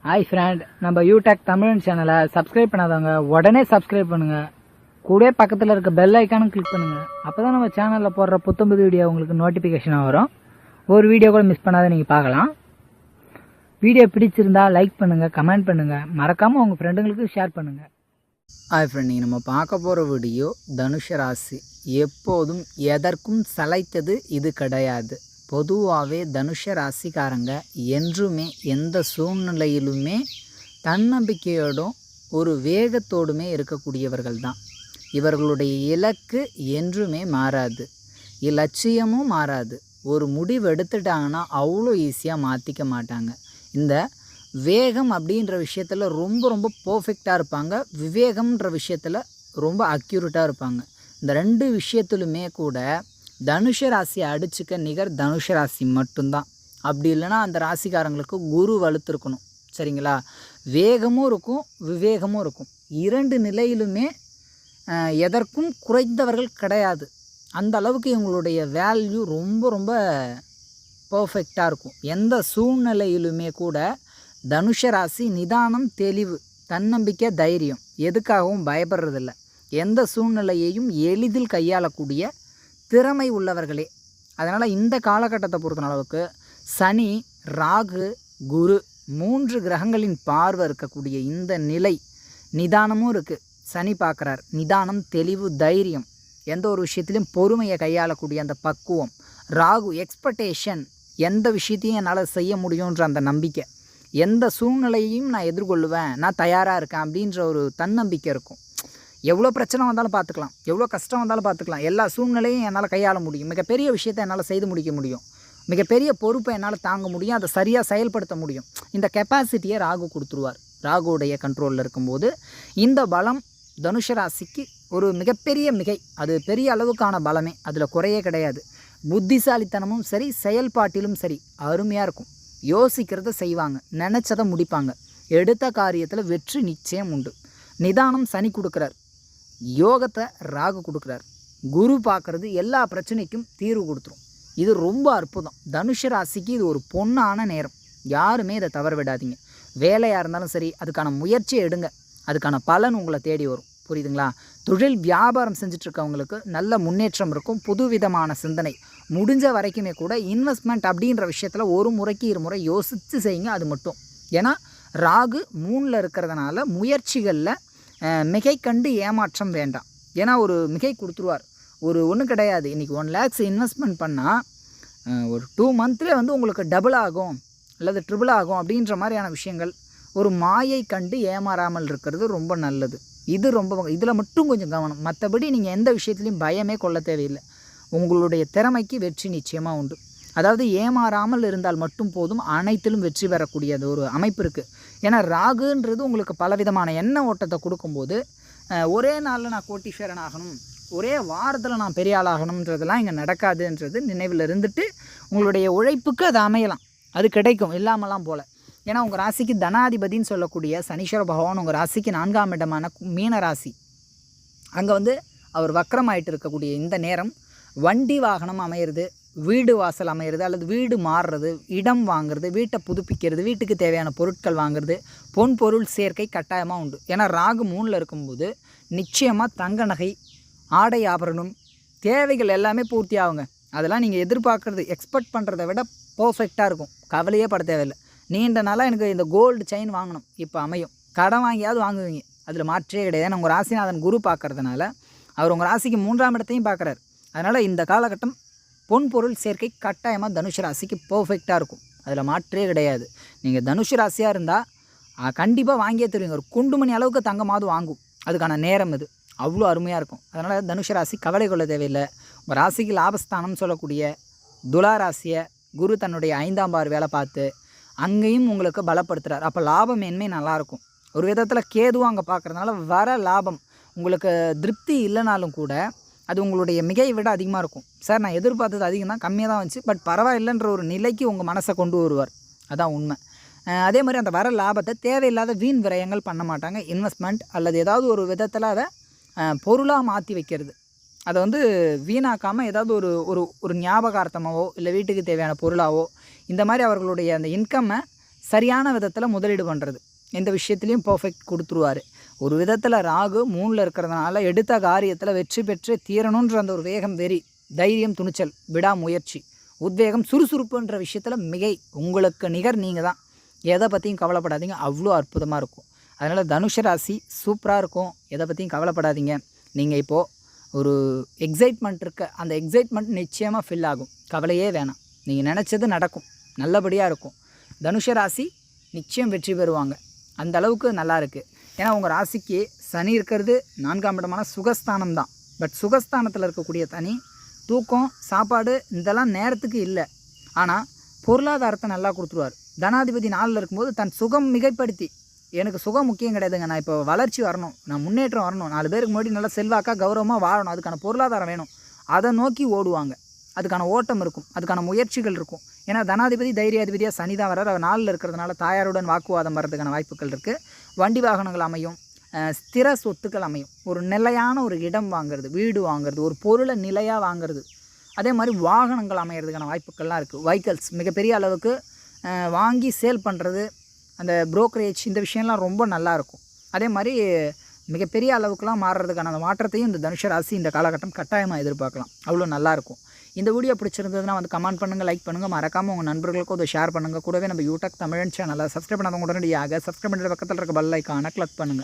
Hi friend, நம்ம யூடெக் தமிழ் சேனலை subscribe பண்ணாதவங்க உடனே சப்ஸ்கிரைப் பண்ணுங்க. கூட பக்கத்தில் இருக்க பெல் ஐக்கானும் கிளிக் பண்ணுங்க. அப்பதான் நம்ம சேனலில் போடுற புத்தம்புது வீடியோ உங்களுக்கு நோட்டிஃபிகேஷனாக வரும். ஒரு வீடியோ கூட மிஸ் பண்ணாத நீங்கள் பார்க்கலாம். வீடியோ பிடிச்சிருந்தா லைக் பண்ணுங்க, கமெண்ட் பண்ணுங்க, மறக்காம உங்க ஃப்ரெண்டுங்களுக்கு ஷேர் பண்ணுங்க. ஹாய் ஃப்ரெண்ட், நீங்கள் நம்ம பார்க்க போகிற வீடியோ தனுஷ ராசி. எப்போதும் எதற்கும் சளைத்தது இது கிடையாது. பொதுவாகவே தனுஷ ராசிக்காரங்க என்றுமே எந்த சூழ்நிலையிலுமே தன்னம்பிக்கையோடும் ஒரு வேகத்தோடுமே இருக்கக்கூடியவர்கள் தான். இவர்களுடைய இலக்கு என்றுமே மாறாது, இலட்சியமும் மாறாது. ஒரு முடிவு எடுத்துட்டாங்கன்னா அவ்வளோ ஈஸியாக மாற்றிக்க மாட்டாங்க. இந்த வேகம் அப்படின்ற விஷயத்தில் ரொம்ப பர்ஃபெக்டாக இருப்பாங்க. விவேகம்ன்ற விஷயத்தில் ரொம்ப அக்யூரேட்டாக இருப்பாங்க. இந்த ரெண்டு விஷயத்துலுமே கூட தனுஷ ராசியை அடிச்சுக்க நிகர் தனுஷ ராசி மட்டும்தான். அப்படி இல்லைன்னா அந்த ராசிக்காரங்களுக்கு குரு வலுத்திருக்கணும். சரிங்களா? வேகமும் இருக்கும், விவேகமும் இருக்கும். இரண்டு நிலையிலுமே எதற்கும் குறைந்தவர்கள் கிடையாது. அந்த அளவுக்கு இவங்களுடைய வேல்யூ ரொம்ப பர்ஃபெக்டாக இருக்கும். எந்த சூழ்நிலையிலுமே கூட தனுஷ ராசி நிதானம், தெளிவு, தன்னம்பிக்கை, தைரியம், எதுக்காகவும் பயப்படுறதில்ல. எந்த சூழ்நிலையையும் எளிதில் கையாளக்கூடிய திறமை உள்ளவர்களே. அதனால் இந்த காலகட்டத்தை பொறுத்த அளவுக்கு சனி, ராகு, குரு 3 கிரகங்களின் பார்வை இருக்கக்கூடிய இந்த நிலை நிதானமும் இருக்குது. சனி பார்க்குறார், நிதானம், தெளிவு, தைரியம், எந்த ஒரு விஷயத்திலையும் பொறுமையை கையாளக்கூடிய அந்த பக்குவம். ராகு எக்ஸ்பெக்டேஷன், எந்த விஷயத்தையும் என்னால் செய்ய முடியுன்ற அந்த நம்பிக்கை. எந்த சூழ்நிலையையும் நான் எதிர்கொள்ளுவேன், நான் தயாராக இருக்கேன் அப்படின்ற ஒரு தன்னம்பிக்கை இருக்கும். எவ்வளோ பிரச்சனை வந்தாலும் பார்த்துக்கலாம், எவ்வளோ கஷ்டம் வந்தாலும் பார்த்துக்கலாம், எல்லா சூழ்நிலையும் என்னால் கையாள முடியும். மிகப்பெரிய விஷயத்தை என்னால் செய்து முடிக்க முடியும், மிகப்பெரிய பொறுப்பை என்னால் தாங்க முடியும், அதை சரியாக செயல்படுத்த முடியும். இந்த கெப்பாசிட்டியை ராகு கொடுத்துருவார். ராகுடைய கண்ட்ரோலில் இருக்கும்போது இந்த பலம் தனுஷ ராசிக்கு ஒரு மிகப்பெரிய மிகை. அது பெரிய அளவுக்கான பலமே, அதில் குறையே கிடையாது. புத்திசாலித்தனமும் சரி, செயல்பாட்டிலும் சரி அருமையாக இருக்கும். யோசிக்கிறத செய்வாங்க, நினச்சதை முடிப்பாங்க. எடுத்த காரியத்தில் வெற்றி நிச்சயம் உண்டு. நிதானம் சனி கொடுக்குறார், யோகத்தை ராகு கொடுக்குறார். குரு பார்க்குறது எல்லா பிரச்சனைக்கும் தீர்வு கொடுத்துரும். இது ரொம்ப அற்புதம். தனுஷ ராசிக்கு இது ஒரு பொன்னான நேரம். யாருமே இதை தவற விடாதீங்க. வேலையாக இருந்தாலும் சரி, அதுக்கான முயற்சியை எடுங்க, அதுக்கான பலன் உங்களை தேடி வரும். புரியுதுங்களா? தொழில் வியாபாரம் செஞ்சிட்ருக்கவங்களுக்கு நல்ல முன்னேற்றம் இருக்கும். புதுவிதமான சிந்தனை. முடிஞ்ச வரைக்குமே கூட இன்வெஸ்ட்மெண்ட் அப்படின்ற விஷயத்தில் ஒரு முறைக்கு 2 முறை யோசித்து செய்யுங்க. அது மட்டும். ஏன்னா ராகு 3ல் இருக்கிறதுனால முயற்சிகளில் மிகை கண்டு ஏமாற்றம் வேண்டாம். ஏன்னா ஒரு மிகை கொடுத்துருவார். ஒன்றும் கிடையாது. இன்றைக்கி 1 lakhs இன்வெஸ்ட்மெண்ட் பண்ணால் ஒரு 2 monthலேயே உங்களுக்கு டபுள் ஆகும் அல்லது ட்ரிபிள் ஆகும் அப்படின்ற மாதிரியான விஷயங்கள். ஒரு மாயை கண்டு ஏமாறாமல் இருக்கிறது ரொம்ப நல்லது. இது இதில் மட்டும் கொஞ்சம் கவனம். மற்றபடி நீங்கள் எந்த விஷயத்துலையும் பயமே கொள்ள தேவையில்லை. உங்களுடைய திறமைக்கு வெற்றி நிச்சயமாக உண்டு. அதாவது ஏமாறாமல் இருந்தால் மட்டும் போதும், அனைத்திலும் வெற்றி பெறக்கூடிய அது ஒரு அமைப்பு இருக்குது. ஏன்னா ராகுன்றது உங்களுக்கு பலவிதமான எண்ண ஓட்டத்தை கொடுக்கும்போது ஒரே நாளில் நான் கோட்டீஸ்வரன் ஆகணும், ஒரே வாரத்தில் நான் பெரிய ஆளாகணுன்றதெல்லாம் இங்கே நடக்காதுன்றது நினைவில் இருந்துட்டு உங்களுடைய உழைப்புக்கு அது அமையலாம், அது கிடைக்கும், இல்லாமலாம் போல். ஏன்னா உங்கள் ராசிக்கு தனாதிபதின்னு சொல்லக்கூடிய சனீஸ்வர பகவான் உங்கள் ராசிக்கு 4ஆம் இடமான மீன ராசி, அங்கே அவர் வக்கரமாயிட்டு இருக்கக்கூடிய இந்த நேரம் வண்டி வாகனம் அமையிறது, வீடு வாசல் அமையிறது, அல்லது வீடு மாறுறது, இடம் வாங்குறது, வீட்டை புதுப்பிக்கிறது, வீட்டுக்கு தேவையான பொருட்கள் வாங்குறது, பொன் பொருள் சேர்க்கை கட்டாயமாக உண்டு. ஏன்னா ராகு 3ல் இருக்கும்போது நிச்சயமாக தங்க நகை, ஆடை ஆபரணம் தேவைகள் எல்லாமே பூர்த்தி ஆகுங்க. அதெல்லாம் நீங்கள் எதிர்பார்க்குறது, எக்ஸ்பெக்ட் பண்ணுறதை விட பர்ஃபெக்டாக இருக்கும். கவலையே பட தேவையில்லை. நீண்ட நாளாக எனக்கு இந்த கோல்டு செயின் வாங்கணும், இப்போ அமையும். கடன் வாங்கியாவது வாங்குவீங்க, அதில் மாற்றே கிடையாது. ஏன்னா உங்கள் ராசிநாதன் குரு பார்க்கறதுனால அவர் உங்கள் ராசிக்கு 3ஆம் இடத்தையும் பார்க்குறாரு. அதனால் இந்த காலகட்டம் பொன் பொருள் சேர்க்கை கட்டாயமாக தனுஷ ராசிக்கு பர்ஃபெக்டாக இருக்கும், அதில் மாற்றே கிடையாது. நீங்கள் தனுஷ ராசியாக இருந்தால் கண்டிப்பாக வாங்கியே தருவீங்க. ஒரு குண்டுமணி அளவுக்கு தங்கமாவது வாங்கும், அதுக்கான நேரம் இது அவ்வளோ அருமையாக இருக்கும். அதனால் தனுஷ ராசி கவலை கொள்ள தேவையில்லை. உங்கள் ராசிக்கு லாபஸ்தானம் சொல்லக்கூடிய துலா ராசியை குரு தன்னுடைய 5ஆம் பார்வை பார்த்து அங்கேயும் உங்களுக்கு பலப்படுத்துகிறார். அப்போ லாப மேன்மை நல்லாயிருக்கும். ஒரு விதத்தில் கேதுவும் அங்கே பார்க்குறதுனால வர லாபம் உங்களுக்கு திருப்தி இல்லைனாலும் கூட அது உங்களுடைய மிகையை விட அதிகமாக இருக்கும். சார் நான் எதிர்பார்த்தது அதிகம் தான், கம்மியாக தான் வந்துச்சு, பட் பரவாயில்லைன்ற ஒரு நிலைக்கு உங்கள் மனசை கொண்டு வருவார். அதான் உண்மை. அதே மாதிரி அந்த வர லாபத்தை தேவையில்லாத வீண் விரயங்கள் பண்ண மாட்டாங்க. இன்வெஸ்ட்மெண்ட் அல்லது ஏதாவது ஒரு விதத்தில் அதை பொருளாக மாற்றி வைக்கிறது, அதை வீணாக்காமல் ஏதாவது ஒரு ஞாபகார்த்தமாவோ இல்லை வீட்டுக்கு தேவையான பொருளாவோ இந்த மாதிரி அவர்களுடைய அந்த இன்கம்மை சரியான விதத்தில் முதலீடு பண்ணுறது, எந்த விஷயத்துலையும் பர்ஃபெக்ட் கொடுத்துருவார். ஒரு விதத்தில் ராகு 3ல் இருக்கிறதுனால எடுத்த காரியத்தில் வெற்றி பெற்று தீரணுன்ற அந்த ஒரு வேகம், வெறி, தைரியம், துணிச்சல், விடாமுயற்சி, உத்வேகம், சுறுசுறுப்புன்ற விஷயத்தில் மிகை உங்களுக்கு நிகர் நீங்கள் தான். எதை பற்றியும் கவலைப்படாதீங்க, அவ்வளோ அற்புதமாக இருக்கும். அதனால் தனுஷ ராசி சூப்பராக இருக்கும். எதை பற்றியும் கவலைப்படாதீங்க. நீங்கள் இப்போது ஒரு எக்ஸைட்மெண்ட் இருக்க, அந்த எக்ஸைட்மெண்ட் நிச்சயமாக ஃபில் ஆகும். கவலையே வேணாம், நீங்கள் நினச்சது நடக்கும், நல்லபடியாக இருக்கும். தனுஷ ராசி நிச்சயம் வெற்றி பெறுவாங்க. அந்த அளவுக்கு நல்லா இருக்குது. ஏன்னா உங்கள் ராசிக்கு சனி இருக்கிறது 4ஆம் இடமான சுகஸ்தானம் தான். பட் சுகஸ்தானத்தில் இருக்கக்கூடிய தனி தூக்கம், சாப்பாடு இதெல்லாம் நேரத்துக்கு இல்லை. ஆனால் பொருளாதாரத்தை நல்லா கொடுத்துருவார். தனாதிபதி 4ல் இருக்கும்போது தன் சுகம் மிகைப்படுத்தி, எனக்கு சுகம் முக்கியம் கிடையாதுங்க, நான் இப்போ வளர்ச்சி வரணும், நான் முன்னேற்றம் வரணும், 4 பேருக்கு முன்னாடி நல்லா செல்வாக்காக கௌரவமாக வாழணும், அதுக்கான பொருளாதாரம் வேணும், அதை நோக்கி ஓடுவாங்க. அதுக்கான ஓட்டம் இருக்கும், அதுக்கான முயற்சிகள் இருக்கும். ஏன்னா தனாதிபதி தைரியாதிபதியாக சனி தான் வர்றார். அவர் 4ல் இருக்கிறதுனால தாயாருடன் வாக்குவாதம் வர்றதுக்கான வாய்ப்புகள் இருக்குது. வண்டி வாகனங்கள் அமையும், ஸ்திர சொத்துக்கள் அமையும், ஒரு நிலையான ஒரு இடம் வாங்குறது, வீடு வாங்குறது, ஒரு பொருளை நிலையாக வாங்குறது, அதே மாதிரி வாகனங்கள் அமைகிறதுக்கான வாய்ப்புகள்லாம் இருக்குது. வெஹிக்கல்ஸ் மிகப்பெரிய அளவுக்கு வாங்கி சேல் பண்ணுறது, அந்த புரோக்கரேஜ், இந்த விஷயம்லாம் ரொம்ப நல்லாயிருக்கும். அதே மாதிரி மிகப்பெரிய அளவுக்குலாம் மாறுறதுக்கான அந்த மாற்றத்தையும் இந்த தனுஷ ராசி இந்த காலகட்டம் கட்டாயமாக எதிர்பார்க்கலாம். அவ்வளோ நல்லாயிருக்கும். இந்த வீடியோ பிடிச்சிருந்ததுன்னா வந்து கமெண்ட் பண்ணுங்கள், லைக் பண்ணுங்கள், மறக்காமல் உங்கள் நண்பர்களுக்கும் அதை ஷேர் பண்ணுங்கள். கூடவே நம்ம யூடியூப் தமிழ் சேனலை சப்ஸ்கிரைப் பண்ணாதவங்க உடனடியாக சப்ஸ்கிரைப் பண்ணுற பக்கத்தில் இருக்க பெல் ஐக்கானை கிளிக் பண்ணுங்கள்.